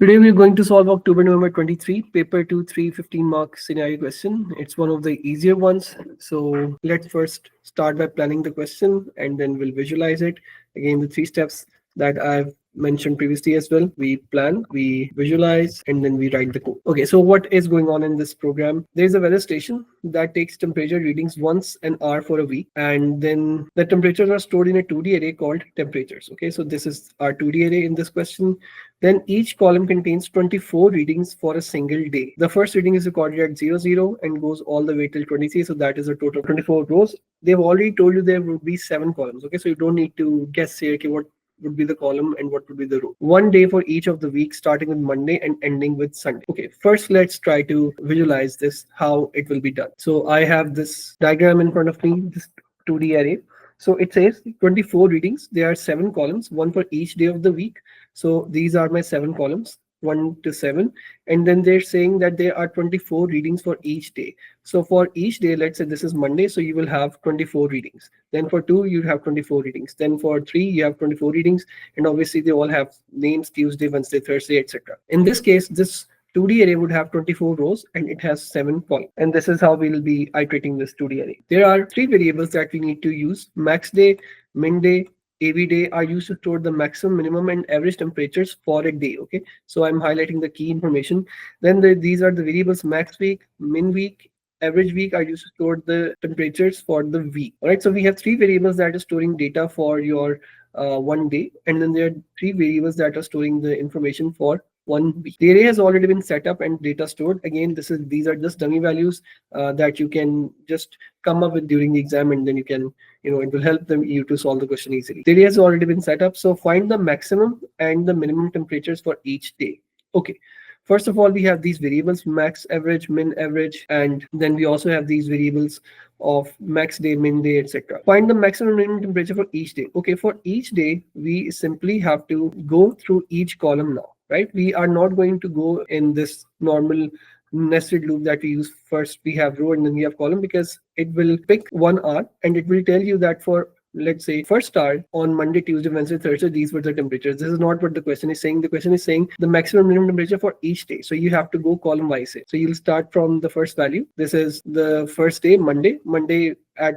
Today we're going to solve October November 23, paper 2, 3, 15-mark scenario question. It's one of the easier ones. So let's first start by planning the question and then we'll visualize it. Again, the three steps that I've mentioned previously as well. We plan, we visualize, and then we write the code. Okay, so what is going on in this program? There's a weather station that takes temperature readings once an hour for a week, and then the temperatures are stored in a 2D array called temperatures. Okay, so this is our 2D array in this question. Then each column contains 24 readings for a single day. The first reading is recorded at 00 and goes all the way till 23. So that is a total of 24 rows. They've already told you there would be 7 columns. Okay, so you don't need to guess here, okay, what would be the column and what would be the row. One day for each of the weeks, starting with Monday and ending with Sunday. Okay, first let's try to visualize this, how it will be done. So I have this diagram in front of me, this 2D array. So it says 24 readings. There are 7 columns, one for each day of the week. So these are my 7 columns, 1 to 7. And then they're saying that there are 24 readings for each day. So for each day, let's say this is Monday, so you will have 24 readings. Then for 2, you have 24 readings. Then for 3, you have 24 readings. And obviously they all have names: Tuesday, Wednesday, Thursday, etc. In this case, this 2D array would have 24 rows and it has 7 columns. And this is how we will be iterating this 2D array. There are 3 variables that we need to use: max day, min day, AV day are used to store the maximum, minimum, and average temperatures for a day. Okay, so I'm highlighting the key information. Then these are the variables: max week, min week, average week are used to store the temperatures for the week. All right, so we have 3 variables that are storing data for your one day, and then there are 3 variables that are storing the information for 1 week. The array has already been set up and data stored. Again, these are just dummy values that you can just come up with during the exam, and then you can, it will help you to solve the question easily. The array has already been set up. So find the maximum and the minimum temperatures for each day. Okay. First of all, we have these variables: max, average, min, average, and then we also have these variables of max day, min day, etc. Find the maximum and minimum temperature for each day. Okay, for each day, we simply have to go through each column now, right? We are not going to go in this normal nested loop that we use. First we have row and then we have column, because it will pick 1 hour and it will tell you that for, let's say, first hour on Monday, Tuesday, Wednesday, Thursday, these were the temperatures. This is not what the question is saying. The question is saying the maximum minimum temperature for each day. So you have to go column wise. So you'll start from the first value. This is the first day, Monday. Monday at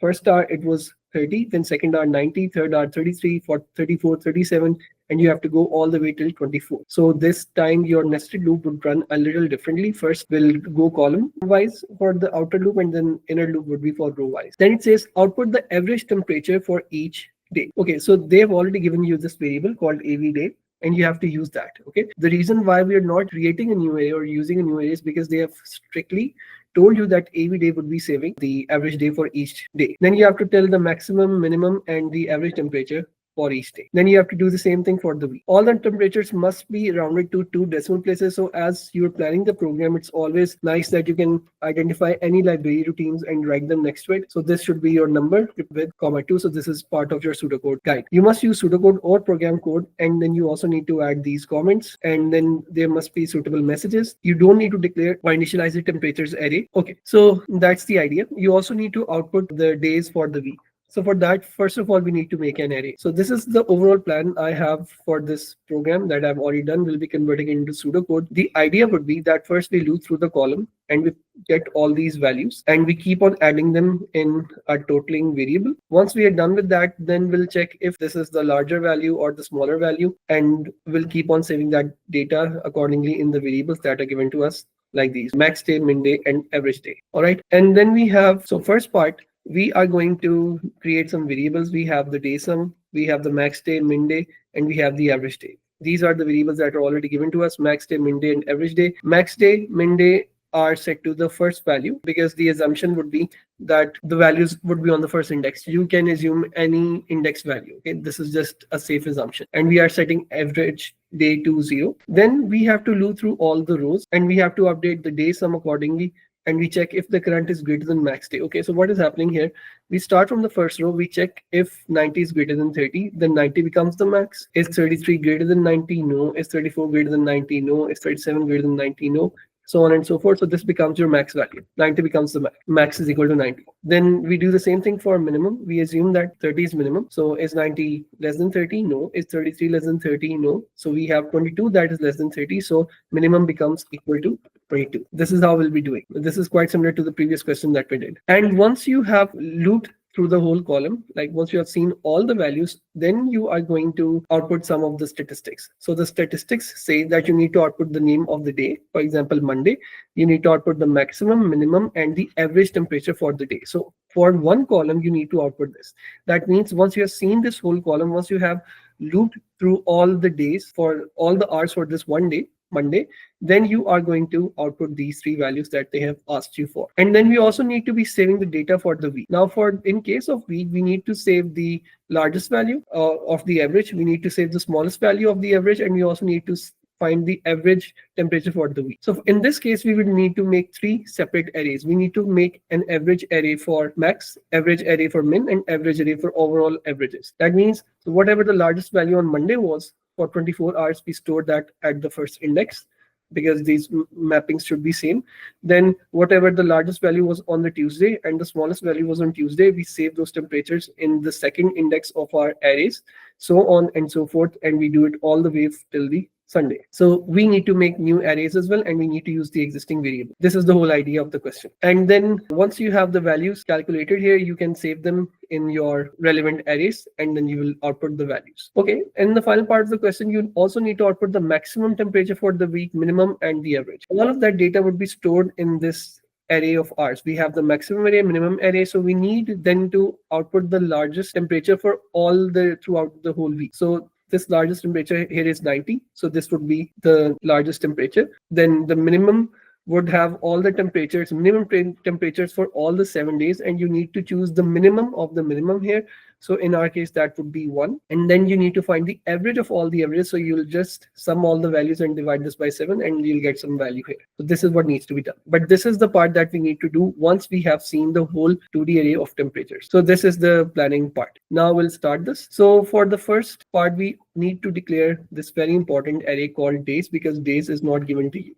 first hour it was 30, then second hour 90, third hour 33, 34, 37, and you have to go all the way till 24. So this time your nested loop would run a little differently. First we'll go column wise for the outer loop, and then inner loop would be for row wise. Then it says output the average temperature for each day. Okay, so they've already given you this variable called AV day, and you have to use that. Okay, the reason why we are not creating a new array or using a new array is because they have strictly told you that AV day would be saving the average day for each day. Then you have to tell the maximum, minimum, and the average temperature for each day. Then you have to do the same thing for the week. All the temperatures must be rounded to 2 decimal places. So as you're planning the program, it's always nice that you can identify any library routines and write them next to it. So this should be your number with comma 2. So this is part of your pseudocode guide. You must use pseudocode or program code, and then you also need to add these comments, and then there must be suitable messages. You don't need to declare or initialize the temperatures array. Okay, so that's the idea. You also need to output the days for the week. So for that, first of all, we need to make an array. So this is the overall plan I have for this program that I've already done. We'll be converting it into pseudocode. The idea would be that first we loop through the column and we get all these values, and we keep on adding them in a totaling variable. Once we are done with that, then we'll check if this is the larger value or the smaller value, and we'll keep on saving that data accordingly in the variables that are given to us, like these: max day, min day, and average day. All right. And then we have, so first part, we are going to create some variables. We have the day sum, we have the max day, min day, and we have the average day. These are the variables that are already given to us: max day, min day, and average day. Max day, min day are set to the first value, because the assumption would be that the values would be on the first index. You can assume any index value. Okay, this is just a safe assumption. And we are setting average day to 0. Then we have to loop through all the rows, and we have to update the day sum accordingly, and we check if the current is greater than max day. Okay, so what is happening here? We start from the first row, we check if 90 is greater than 30, then 90 becomes the max. Is 33 greater than 90? No. Is 34 greater than 90? No. Is 37 greater than 90? No. so on and so forth. So this becomes your max value. 90 becomes the max. Max is equal to 90. Then we do the same thing for minimum. We assume that 30 is minimum. So is 90 less than 30? No. Is 33 less than 30? No. So we have 22 that is less than 30. So minimum becomes equal to 22. This is how we'll be doing. This is quite similar to the previous question that we did. And once you have looped through the whole column, like once you have seen all the values, then you are going to output some of the statistics. So the statistics say that you need to output the name of the day. For example, Monday, you need to output the maximum, minimum, and the average temperature for the day. So for one column, you need to output this. That means once you have seen this whole column, once you have looped through all the days for all the hours for this one day, Monday, then you are going to output these three values that they have asked you for. And then we also need to be saving the data for the week. Now, for in case of week, we need to save the largest value of the average. We need to save the smallest value of the average, and we also need to find the average temperature for the week. So in this case, we would need to make three separate arrays. We need to make an average array for max, average array for min, and average array for overall averages. That means whatever the largest value on Monday was, for 24 hours, we store that at the first index because these mappings should be same. Then whatever the largest value was on the Tuesday and the smallest value was on Tuesday, we save those temperatures in the second index of our arrays, so on and so forth. And we do it all the way till the Sunday. So we need to make new arrays as well, and we need to use the existing variable. This is the whole idea of the question. And then once you have the values calculated here, you can save them in your relevant arrays, and then you will output the values. Okay, and the final part of the question, you also need to output the maximum temperature for the week, minimum, and the average. All of that data would be stored in this array of ours. We have the maximum array, minimum array, so we need then to output the largest temperature for all the throughout the whole week. So this largest temperature here is 90, so this would be the largest temperature. Then the minimum would have all the temperatures, minimum temperatures for all the 7 days, and you need to choose the minimum of the minimum here. So in our case, that would be 1. And then you need to find the average of all the averages. So you'll just sum all the values and divide this by 7, and you'll get some value here. So this is what needs to be done. But this is the part that we need to do once we have seen the whole 2D array of temperatures. So this is the planning part. Now we'll start this. So for the first part, we need to declare this very important array called days, because days is not given to you.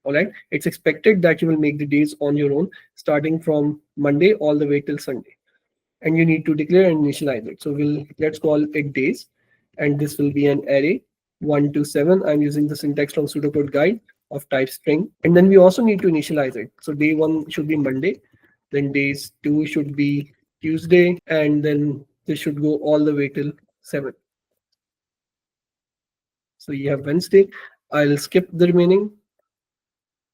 All right, it's expected that you will make the days on your own, starting from Monday all the way till Sunday, and you need to declare and initialize it. So let's call it days, and this will be an array 1 to 7. I'm using the syntax from pseudocode guide of type string, and then we also need to initialize it. So day 1 should be Monday, then days 2 should be Tuesday, and then this should go all the way till 7. So you have Wednesday. I'll skip the remaining.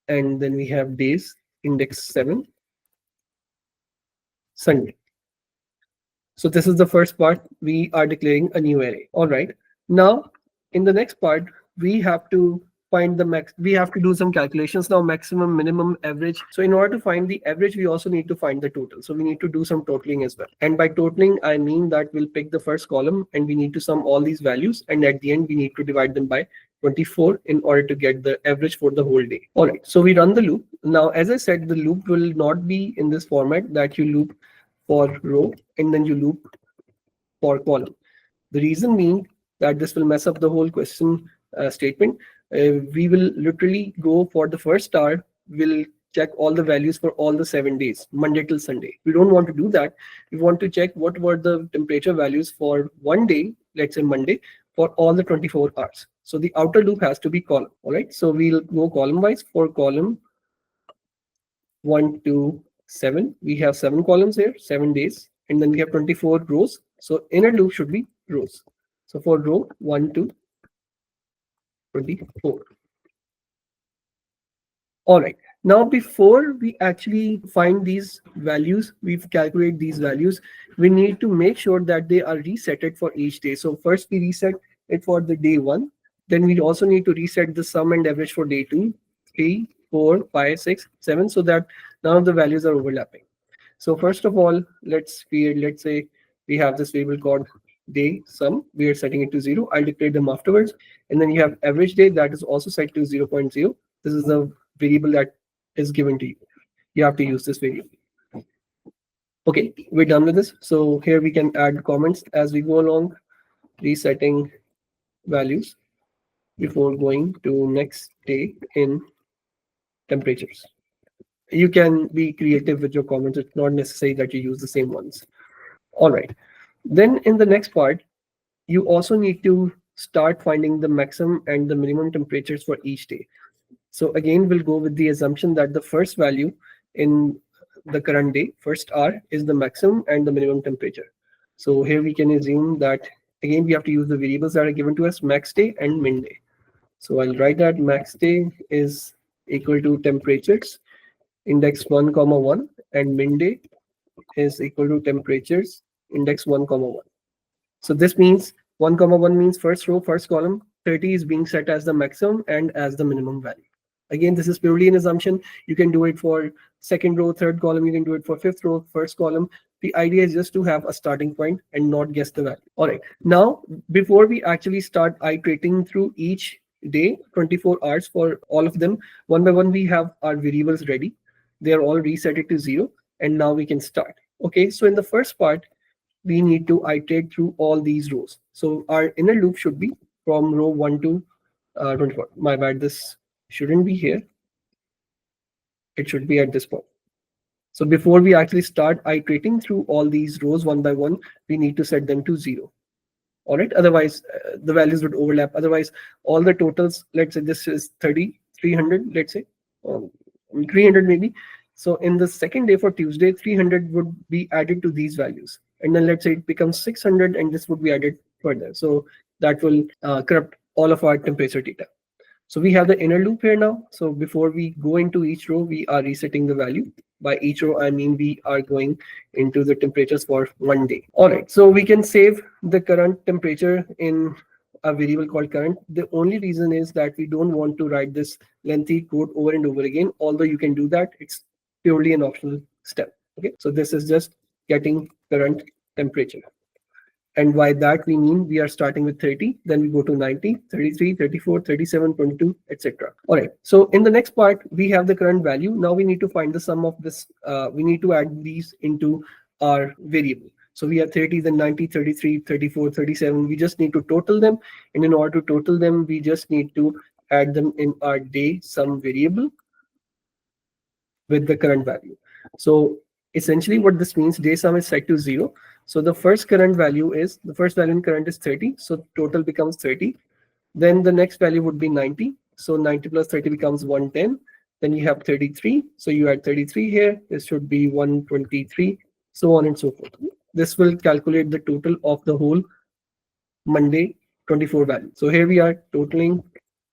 And then we have days, index 7, Sunday. So this is the first part. We are declaring a new array. All right. Now, in the next part, we have to find the max. We have to do some calculations now, maximum, minimum, average. So in order to find the average, we also need to find the total. So we need to do some totaling as well. And by totaling, I mean that we'll pick the first column and we need to sum all these values. And at the end, we need to divide them by 24 in order to get the average for the whole day. All right, so we run the loop. Now, as I said, the loop will not be in this format that you loop for row and then you loop for column. The reason being that this will mess up the whole question statement. We will literally go for the first star, we'll check all the values for all the 7 days, Monday till Sunday. We don't want to do that. We want to check what were the temperature values for one day, let's say Monday, for all the 24 hours. So the outer loop has to be column. All right, so we'll go column wise. For column 1 to 7, we have 7 columns here, 7 days, and then we have 24 rows. So inner loop should be rows. So for row 1 to 24. All right. Now, before we actually find these values, we've calculated these values, we need to make sure that they are resetted for each day. So first we reset it for the day 1. Then we also need to reset the sum and average for day 2, 3, 4, 5, 6, 7, so that none of the values are overlapping. So first of all, let's say we have this variable called day sum. We are setting it to 0. I'll declare them afterwards. And then you have average day that is also set to 0.0. This is the variable that is given to you. You have to use this variable. Okay, we're done with this. So here we can add comments as we go along, resetting values before going to next day in temperatures. You can be creative with your comments. It's not necessary that you use the same ones. All right. Then in the next part, you also need to start finding the maximum and the minimum temperatures for each day. So again, we'll go with the assumption that the first value in the current day, first hour, is the maximum and the minimum temperature. So here we can assume that, again, we have to use the variables that are given to us, max day and min day. So I'll write that max day is equal to temperatures index 1 comma 1, and min day is equal to temperatures index 1 comma 1. So this means 1 comma 1 means first row, first column. 30 is being set as the maximum and as the minimum value. Again, this is purely an assumption. You can do it for second row, third column. You can do it for fifth row, first column. The idea is just to have a starting point and not guess the value. All right. Now, before we actually start iterating through each day, 24 hours for all of them, one by one, we have our variables ready. They are all reset to 0. And now we can start. Okay. So in the first part, we need to iterate through all these rows. So our inner loop should be from row 1 to 24. My bad, this shouldn't be here. It should be at this point. So before we actually start iterating through all these rows one by one, we need to set them to 0. All right. Otherwise, the values would overlap. Otherwise, all the totals, let's say this is 30, 300, let's say, 300 maybe. So in the second day for Tuesday, 300 would be added to these values. And then let's say it becomes 600 and this would be added further. So that will corrupt all of our temperature data. So we have the inner loop here now. So before we go into each row, we are resetting the value. By each row, I mean we are going into the temperatures for one day. All right, so we can save the current temperature in a variable called current. The only reason is that we don't want to write this lengthy code over and over again. Although you can do that, it's purely an optional step. Okay, so this is just getting current temperature. And by that, we mean we are starting with 30, then we go to 90, 33, 34, 37, 22, etc. All right. So in the next part, we have the current value. Now we need to find the sum of this. We need to add these into our variable. So we have 30, then 90, 33, 34, 37. We just need to total them. And in order to total them, we just need to add them in our day sum variable with the current value. So essentially what this means, day sum is set to 0. So the first current value is, the first value in current is 30. So total becomes 30. Then the next value would be 90. So 90 plus 30 becomes 110. Then you have 33. So you add 33 here. This should be 123, so on and so forth. This will calculate the total of the whole Monday 24 value. So here we are totaling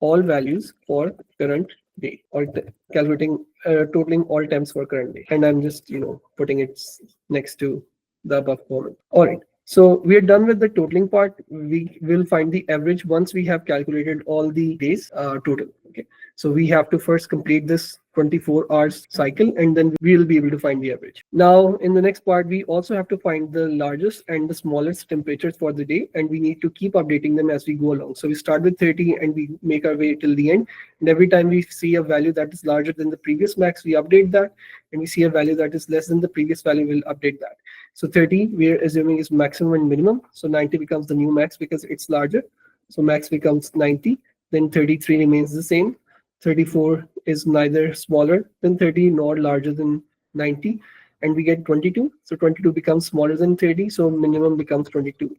all values for current day, or calculating totaling all temps for current day. And I'm just putting it next to the above comment. All right. So we are done with the totaling part. We will find the average once we have calculated all the days total. Okay. So we have to first complete this 24 hours cycle, and then we will be able to find the average. Now, in the next part, we also have to find the largest and the smallest temperatures for the day, and we need to keep updating them as we go along. So we start with 30 and we make our way till the end. And every time we see a value that is larger than the previous max, we update that. And we see a value that is less than the previous value, we'll update that. So 30, we're assuming is maximum and minimum. So 90 becomes the new max because it's larger. So max becomes 90. Then 33 remains the same. 34 is neither smaller than 30 nor larger than 90. And we get 22. So 22 becomes smaller than 30. So minimum becomes 22.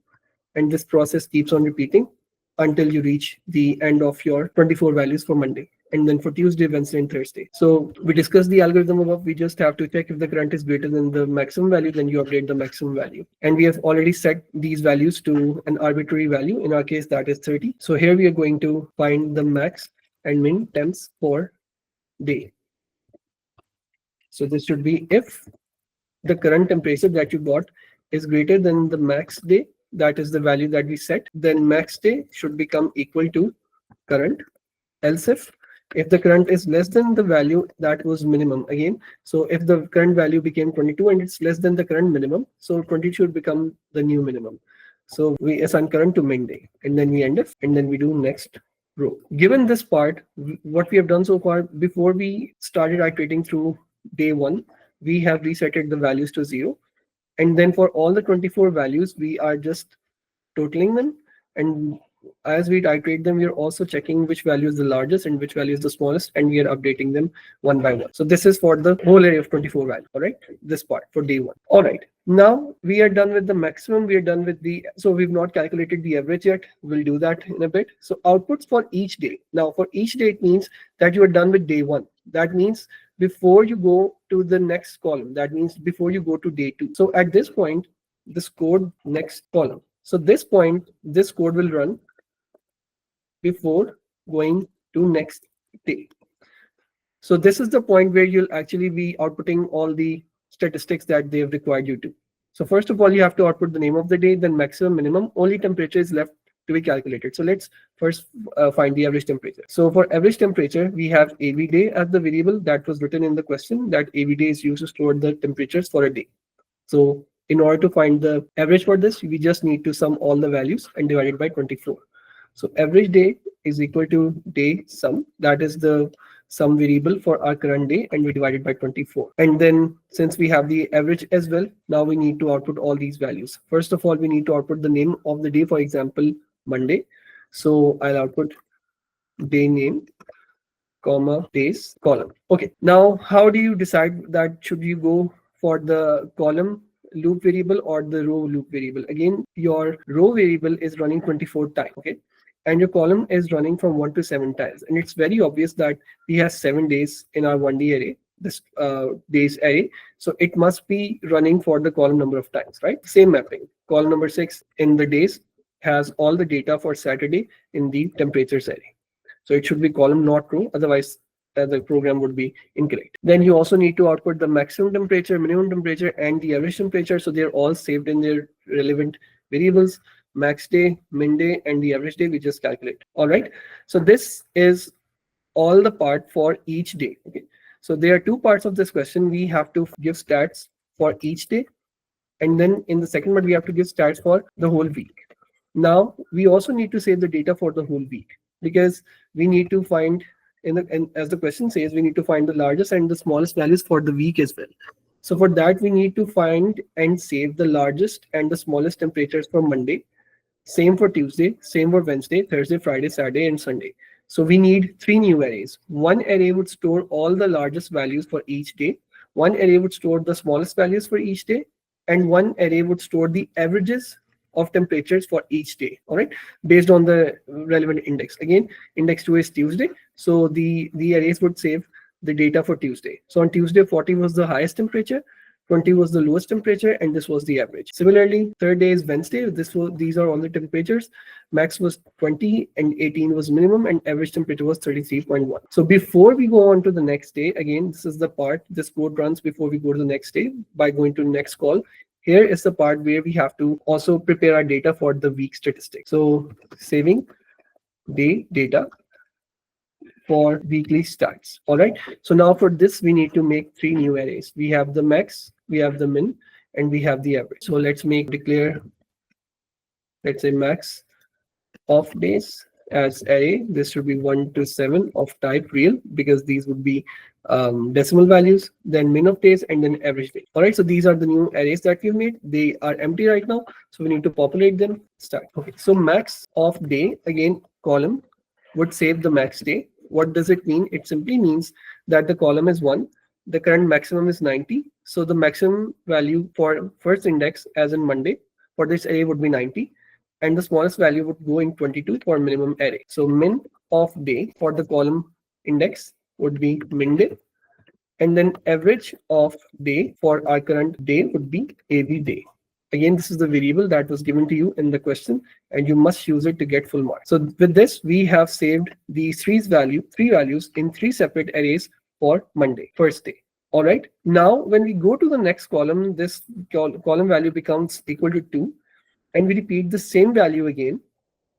And this process keeps on repeating until you reach the end of your 24 values for Monday. And then for Tuesday, Wednesday, and Thursday. So we discussed the algorithm above. We just have to check if the current is greater than the maximum value, then you update the maximum value. And we have already set these values to an arbitrary value. In our case, that is 30. So here we are going to find the max and min temps for day. So this should be if the current temperature that you got is greater than the max day, that is the value that we set, then max day should become equal to current. Else if the current is less than the value that was minimum again, so if the current value became 22 and it's less than the current minimum, so 20 should become the new minimum. So we assign current to min day, and then we end it, and then we do next row. Given this part, what we have done so far, before we started iterating through day 1, we have resetted the values to 0. And then for all the 24 values, we are just totaling them. And as we iterate them, we are also checking which value is the largest and which value is the smallest, and we are updating them one by one. So this is for the whole array of 24 values. All right, this part for day one. All right, now we are done with the maximum. We are done with so we've not calculated the average yet. We'll do that in a bit. So outputs for each day. Now for each day, it means that you are done with day one. That means before you go to the next column, that means before you go to day two. So at this point, this code next column. So this point, this code will run before going to next day. So this is the point where you'll actually be outputting all the statistics that they've required you to. So first of all, you have to output the name of the day, then maximum, minimum. Only temperature is left to be calculated. So let's first find the average temperature. So for average temperature, we have AV day as the variable that was written in the question, that AV day is used to store the temperatures for a day. So in order to find the average for this, we just need to sum all the values and divide it by 24. So average day is equal to day sum. That is the sum variable for our current day, and we divide it by 24. And then since we have the average as well, now we need to output all these values. First of all, we need to output the name of the day, for example, Monday. So I'll output day name, comma, days, column. Okay, now how do you decide that should you go for the column loop variable or the row loop variable? Again, your row variable is running 24 times, okay? And your column is running from 1 to 7 times. And it's very obvious that we have 7 days in our 1D array, this days array. So it must be running for the column number of times, right? Same mapping. Column number 6 in the days has all the data for Saturday in the temperatures array. So it should be column, not row. Otherwise, the program would be incorrect. Then you also need to output the maximum temperature, minimum temperature, and the average temperature. So they're all saved in their relevant variables. Max day, min day, and the average day we just calculate. All right. So this is all the part for each day. Okay. So there are two parts of this question. We have to give stats for each day. And then in the second part, we have to give stats for the whole week. Now, we also need to save the data for the whole week, because we need to find, and as the question says, we need to find the largest and the smallest values for the week as well. So for that, we need to find and save the largest and the smallest temperatures for Monday. Same for Tuesday, same for Wednesday, Thursday, Friday, Saturday, and Sunday. So we need 3 new arrays. One array would store all the largest values for each day. One array would store the smallest values for each day. And one array would store the averages of temperatures for each day, all right, based on the relevant index. Again, index 2 is Tuesday. So the arrays would save the data for Tuesday. So on Tuesday, 40 was the highest temperature, 20 was the lowest temperature, and this was the average. Similarly, third day is Wednesday. These are all the temperatures. Max was 20 and 18 was minimum, and average temperature was 33.1. So before we go on to the next day, again, this is the part this code runs before we go to the next day by going to the next call. Here is the part where we have to also prepare our data for the week statistics. So saving day data for weekly stats. All right. So now for this, we need to make 3 new arrays. We have the max, we have the min, and we have the average. So let's declare, let's say max of days as array. This should be 1 to 7 of type real, because these would be decimal values, then min of days, and then average day. All right. So these are the new arrays that we've made. They are empty right now. So we need to populate them. Start. Okay. So max of day, again, column would save the max day. What does it mean? It simply means that the column is 1. The current maximum is 90. So the maximum value for first index, as in Monday, for this array would be 90. And the smallest value would go in 22 for minimum array. So min of day for the column index would be min day. And then average of day for our current day would be AV day. Again, this is the variable that was given to you in the question, and you must use it to get full marks. So with this, we have saved these three values in 3 separate arrays for Monday, first day. All right. Now, when we go to the next column, this column value becomes equal to 2. And we repeat the same value again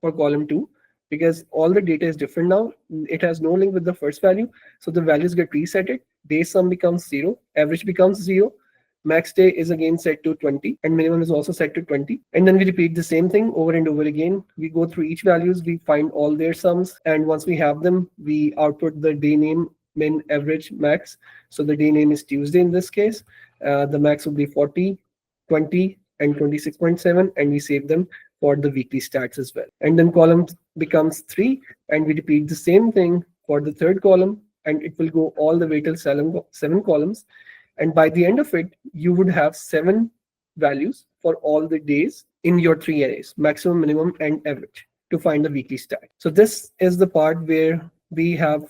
for column 2, because all the data is different now. It has no link with the first value. So the values get resetted. Day sum becomes 0. Average becomes 0. Max day is again set to 20, and minimum is also set to 20. And then we repeat the same thing over and over again. We go through each values, we find all their sums, and once we have them, we output the day name, min, average, max. So the day name is Tuesday in this case. The max will be 40, 20, and 26.7, and we save them for the weekly stats as well. And then column becomes 3, and we repeat the same thing for the third column, and it will go all the way till 7 columns. And by the end of it, you would have 7 values for all the days in your 3 arrays, maximum, minimum, and average, to find the weekly stat. So this is the part where we have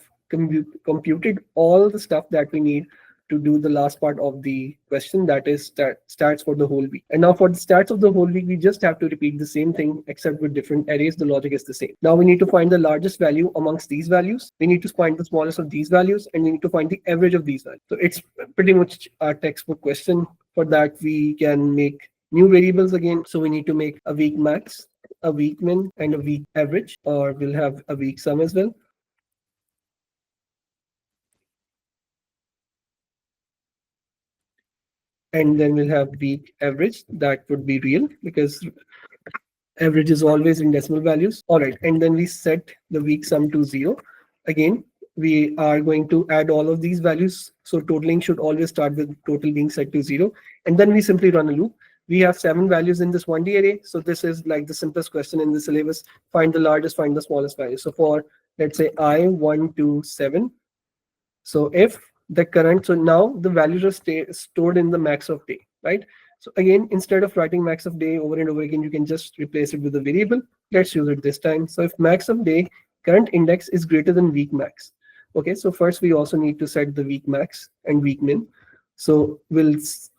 computed all the stuff that we need to do the last part of the question, that is stats for the whole week. And now for the stats of the whole week, we just have to repeat the same thing except with different arrays. The logic is the same. Now we need to find the largest value amongst these values. We need to find the smallest of these values, and we need to find the average of these values. So it's pretty much a textbook question. For that, we can make new variables again. So we need to make a week max, a week min, and a week average, or we'll have a week sum as well. And then we'll have week average. That would be real because average is always in decimal values. All right, and then we set the week sum to 0. Again, we are going to add all of these values. So totaling should always start with total being set to 0. And then we simply run a loop. We have 7 values in this 1D array. So this is like the simplest question in the syllabus. Find the largest, find the smallest value. So for, let's say, I 1 to 7. So if the current, so now the values are stored in the max of day, right? So again, instead of writing max of day over and over again, you can just replace it with a variable. Let's use it this time. So if max of day current index is greater than week max. Okay, so first we also need to set the week max and week min. So we'll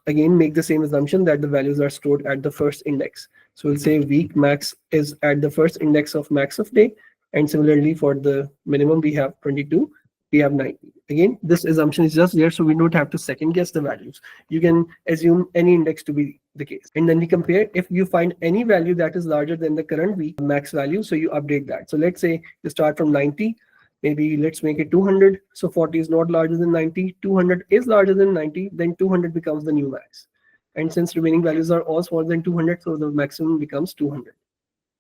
again make the same assumption that the values are stored at the first index. So we'll say week max is at the first index of max of day. And similarly for the minimum, we have 22. We have 90. Again, this assumption is just there, so we don't have to second guess the values. You can assume any index to be the case. And then we compare. If you find any value that is larger than the current week max value, so you update that. So let's say you start from 90, maybe let's make it 200. So 40 is not larger than 90. 200 is larger than 90. Then 200 becomes the new max. And since remaining values are all smaller than 200, so the maximum becomes 200.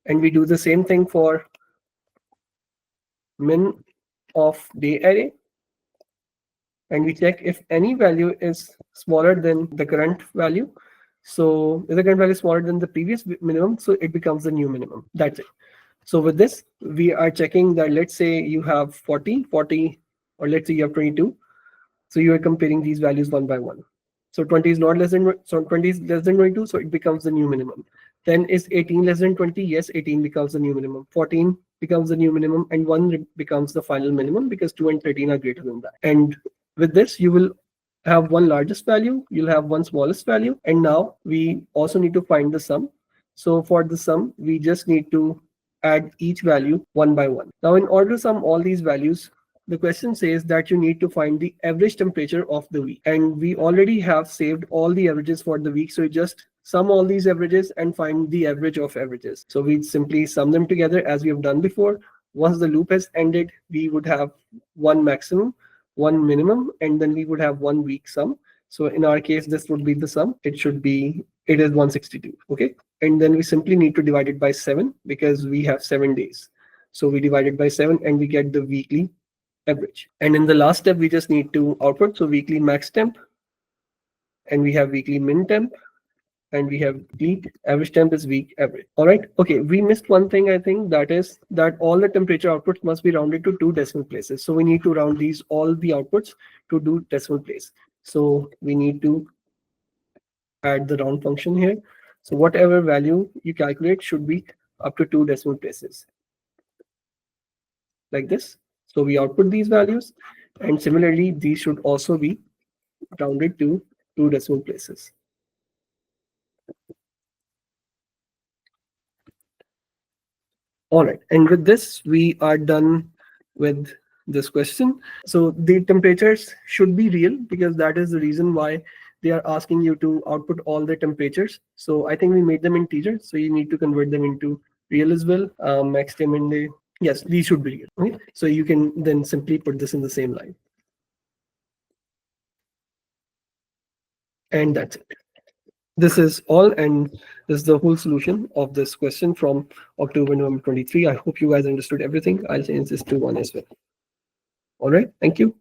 And we do the same thing for min of day array, and we check if any value is smaller than the current value. So if the current value is smaller than the previous minimum, so it becomes the new minimum. That's it. So with this, we are checking that, let's say you have 40, or let's say you have 22. So you are comparing these values one by one. So 20 is not less than, so 20 is less than 22, so it becomes the new minimum. Then is 18 less than 20? Yes, 18 becomes the new minimum. 14 becomes the new minimum, and 1 becomes the final minimum because 2 and 13 are greater than that. And with this, you will have one largest value, you'll have one smallest value, and now we also need to find the sum. So for the sum, we just need to add each value one by one. Now, in order to sum all these values, the question says that you need to find the average temperature of the week. And we already have saved all the averages for the week. So you just sum all these averages and find the average of averages. So we simply sum them together as we have done before. Once the loop has ended, we would have one maximum, one minimum, and then we would have 1 week sum. So in our case, this would be the sum. It is 162. Okay. And then we simply need to divide it by 7 because we have 7 days. So we divide it by 7 and we get the weekly average. And in the last step, we just need to output. So weekly max temp, and we have weekly min temp, and we have week average temp is week average. All right. Okay. We missed one thing, I think, that is that all the temperature outputs must be rounded to 2 decimal places. So we need to round all the outputs to 2 decimal place. So we need to add the round function here. So whatever value you calculate should be up to 2 decimal places, like this. So we output these values, and similarly, these should also be rounded to 2 decimal places. All right, and with this, we are done with this question. So the temperatures should be real because that is the reason why they are asking you to output all the temperatures. So I think we made them integers, so you need to convert them into real as well. Max temp and day. Yes, these should be real. Okay? So you can then simply put this in the same line. And that's it. This is all, and this is the whole solution of this question from October, November 23. I hope you guys understood everything. I'll change this to 1 as well. All right, thank you.